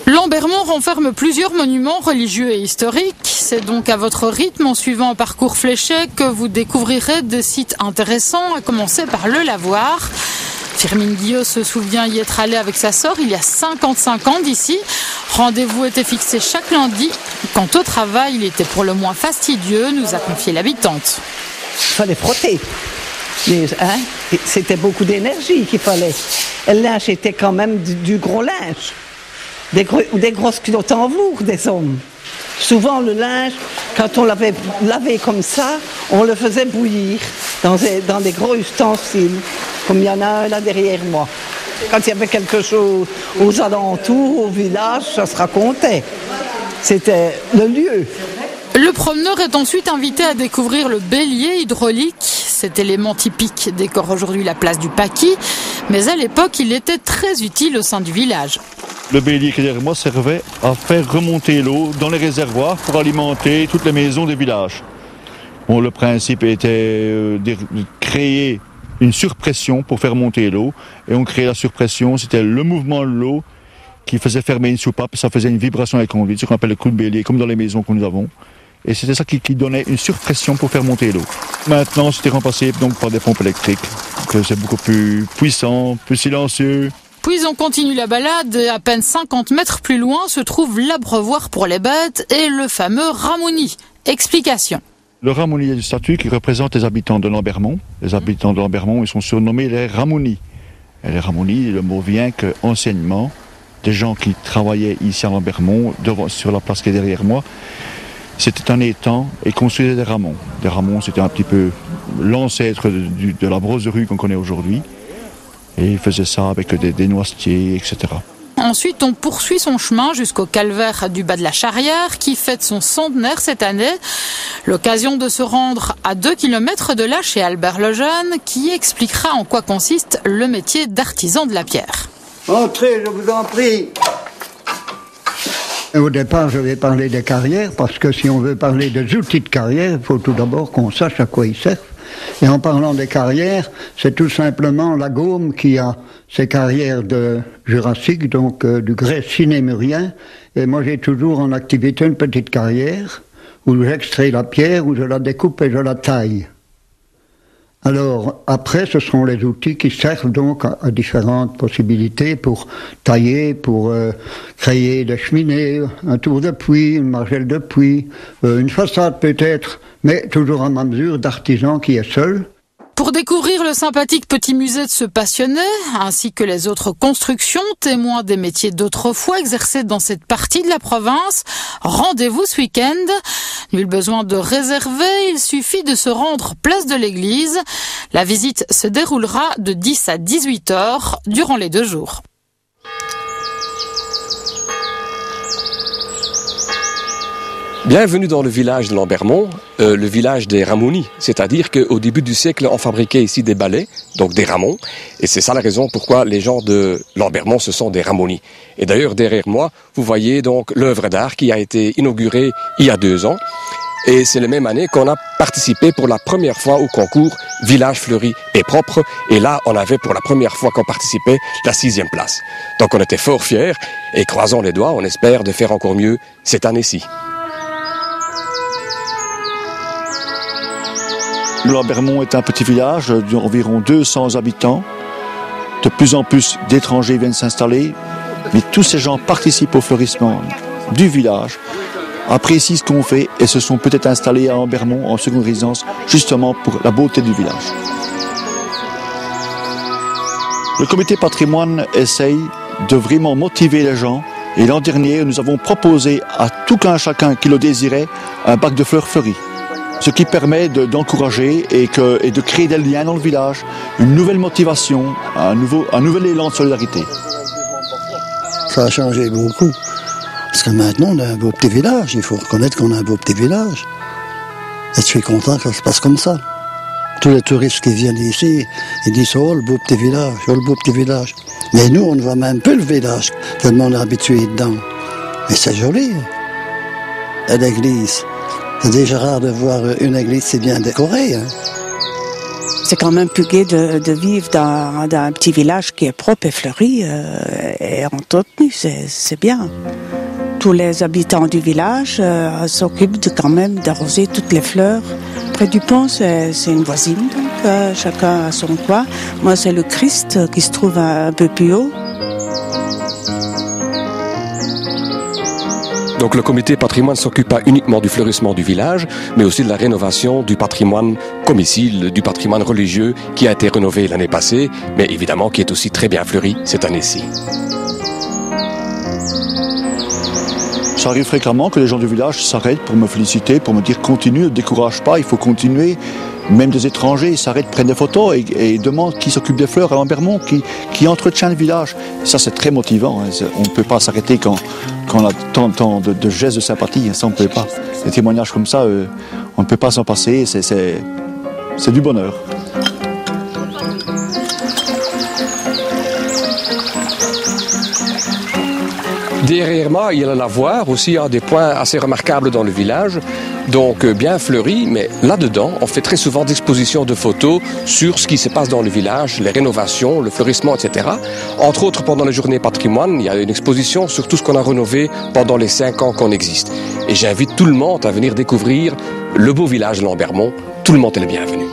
Lambermont renferme plusieurs monuments religieux et historiques. C'est donc à votre rythme, en suivant un parcours fléché, que vous découvrirez des sites intéressants, à commencer par le lavoir. Firmin Guillot se souvient y être allé avec sa sœur il y a 55 ans d'ici. Rendez-vous était fixé chaque lundi. Quant au travail, il était pour le moins fastidieux, nous a confié l'habitante. Il fallait frotter. C'était beaucoup d'énergie qu'il fallait. Et le linge était quand même du gros linge. Des grosses culottes en velours des hommes. Souvent le linge, quand on l'avait lavé comme ça, on le faisait bouillir dans des gros ustensiles, comme il y en a un là derrière moi. Quand il y avait quelque chose aux alentours, au village, ça se racontait. C'était le lieu. Le promeneur est ensuite invité à découvrir le bélier hydraulique. Cet élément typique décore aujourd'hui la place du Paquis, mais à l'époque, il était très utile au sein du village. Le bélier qui est derrière moi servait à faire remonter l'eau dans les réservoirs pour alimenter toutes les maisons des villages. Bon, le principe était de créer une surpression pour faire monter l'eau. Et on créait la surpression, c'était le mouvement de l'eau qui faisait fermer une soupape. Ça faisait une vibration avec conduite, ce qu'on appelle le coup de bélier, comme dans les maisons que nous avons. Et c'était ça qui donnait une surpression pour faire monter l'eau. Maintenant, c'était remplacé donc par des pompes électriques. Donc, c'est beaucoup plus puissant, plus silencieux. Puis on continue la balade et à peine 50 mètres plus loin se trouve l'abreuvoir pour les bêtes et le fameux Ramoni. Explication. Le Ramoni est une statue qui représente les habitants de Lambermont. Les habitants de Lambermont, ils sont surnommés les Ramoni. Et les Ramoni, le mot vient qu'anciennement, des gens qui travaillaient ici à Lambermont, sur la place qui est derrière moi, c'était un étang et construisaient des ramons. Des ramons, c'était un petit peu l'ancêtre de la broserie qu'on connaît aujourd'hui. Et ils faisaient ça avec des noisetiers, etc. Ensuite, on poursuit son chemin jusqu'au calvaire du bas de la Charrière, qui fête son centenaire cette année. L'occasion de se rendre à 2 km de là chez Albert Lejeune, qui expliquera en quoi consiste le métier d'artisan de la pierre. Entrez, je vous en prie. Au départ, je vais parler des carrières, parce que si on veut parler des outils de carrière, il faut tout d'abord qu'on sache à quoi ils servent. Et en parlant des carrières, c'est tout simplement la Gaume qui a ses carrières de Jurassique, donc du grès sinémurien. Et moi, j'ai toujours en activité une petite carrière où j'extrais la pierre, où je la découpe et je la taille. Alors, après, ce sont les outils qui servent donc à différentes possibilités pour tailler, pour créer des cheminées, un tour de puits, une margelle de puits, une façade peut-être, mais toujours à ma mesure d'artisan qui est seul. Pour découvrir le sympathique petit musée de ce passionné, ainsi que les autres constructions, témoins des métiers d'autrefois exercés dans cette partie de la province, rendez-vous ce week-end. Nul besoin de réserver, il suffit de se rendre place de l'église. La visite se déroulera de 10 à 18 heures durant les 2 jours. Bienvenue dans le village de Lambermont, le village des Ramoni. C'est-à-dire qu'au début du siècle, on fabriquait ici des balais, donc des ramons. Et c'est ça la raison pourquoi les gens de Lambermont, ce sont des Ramoni. Et d'ailleurs, derrière moi, vous voyez donc l'œuvre d'art qui a été inaugurée il y a 2 ans. Et c'est la même année qu'on a participé pour la première fois au concours Village fleuri et propre. Et là, on avait pour la première fois qu'on participait la 6e place. Donc on était fort fiers et croisons les doigts, on espère de faire encore mieux cette année-ci. Lambermont est un petit village d'environ 200 habitants. De plus en plus d'étrangers viennent s'installer, mais tous ces gens participent au fleurissement du village, apprécient ce qu'on fait et se sont peut-être installés à Lambermont en seconde résidence, justement pour la beauté du village. Le comité patrimoine essaye de vraiment motiver les gens et l'an dernier, nous avons proposé à tout un chacun qui le désirait un bac de fleurs fleuries. Ce qui permet d'encourager et de créer des liens dans le village, une nouvelle motivation, un nouvel élan de solidarité. Ça a changé beaucoup. Parce que maintenant, on a un beau petit village. Il faut reconnaître qu'on a un beau petit village. Et je suis content que ça se passe comme ça. Tous les touristes qui viennent ici, ils disent « Oh, le beau petit village, oh, le beau petit village ». Mais nous, on ne voit même plus le village, tellement on est habitué dedans. Mais c'est joli. Et l'église. C'est déjà rare de voir une église si bien décorée. Hein. c'est quand même plus gai de vivre dans un petit village qui est propre et fleuri et entretenu, c'est bien. Tous les habitants du village s'occupent quand même d'arroser toutes les fleurs. Près du pont, c'est une voisine, donc chacun a son coin. Moi, c'est le Christ qui se trouve un peu plus haut. Donc le comité patrimoine ne s'occupe pas uniquement du fleurissement du village, mais aussi de la rénovation du patrimoine comme ici, du patrimoine religieux qui a été rénové l'année passée, mais évidemment qui est aussi très bien fleuri cette année-ci. Ça arrive fréquemment que les gens du village s'arrêtent pour me féliciter, pour me dire continue, ne décourage pas, il faut continuer. Même des étrangers s'arrêtent, prennent des photos et demandent qui s'occupe des fleurs à Lambermont, qui entretient le village. Ça, c'est très motivant. Hein. On ne peut pas s'arrêter quand on a tant de gestes de sympathie. Ça, on ne peut pas. Des témoignages comme ça, on ne peut pas s'en passer. C'est du bonheur. Derrière moi, il y a le lavoir, aussi un des points assez remarquables dans le village, donc bien fleuri, mais là-dedans, on fait très souvent d'expositions de photos sur ce qui se passe dans le village, les rénovations, le fleurissement, etc. Entre autres, pendant les journées patrimoine, il y a une exposition sur tout ce qu'on a rénové pendant les 5 ans qu'on existe. Et j'invite tout le monde à venir découvrir le beau village de Lambermont. Tout le monde est le bienvenu.